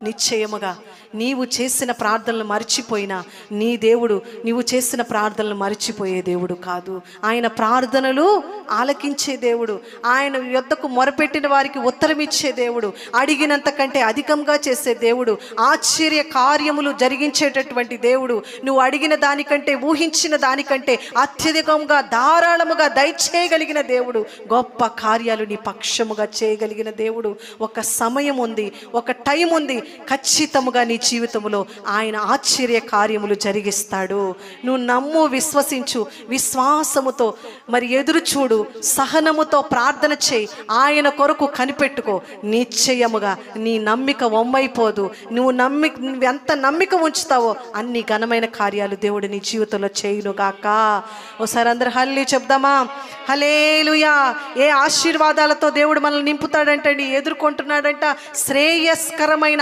నిశ్చయముగా నీవు చేసిన ప్రార్థనలు మర్చిపోయినా నీ దేవుడు నీవు చేసిన ప్రార్థనలు మర్చిపోయే దేవుడు కాదు. ఆయన ప్రార్థనలు ఆలకించే దేవుడు. ఆయన యొద్దకు మొరపెట్టిన వారికి ఉత్తరం ఇచ్చే దేవుడు. అడిగినంత కంటే అధికంగా చేసే దేవుడు. ఆశ్చర్య కార్యములు జరిగించేటటువంటి దేవుడు. నువ్వు అడిగిన దానికంటే, ఊహించిన దానికంటే అత్యధికంగా ధారాళముగా దయచేయగలిగిన దేవుడు. గొప్ప కార్యాలు నీ పక్షముగా చేయగలిగిన దేవుడు. ఒక సమయం ఉంది, ఒక టైం ఉంది. ఖచ్చితముగా నీ జీవితంలో ఆయన ఆశ్చర్య కార్యములు జరిగిస్తాడు. నువ్వు నమ్ము, విశ్వసించు, విశ్వాసముతో మరి ఎదురు చూడు, సహనముతో ప్రార్థన చేయి, ఆయన కొరకు కనిపెట్టుకో. నిశ్చయముగా నీ నమ్మిక వమ్మైపోదు. నువ్వు ఎంత నమ్మిక ఉంచుతావో అన్ని ఘనమైన కార్యాలు దేవుడు నీ జీవితంలో చేయునుగాక. ఓసారి అందరు హల్లెలూయా చెప్దామా? హల్లెలూయా. ఏ ఆశీర్వాదాలతో దేవుడు మనల్ని నింపుతాడంటండి, ఎదుర్కొంటున్నాడంట. శ్రేయస్కరమైన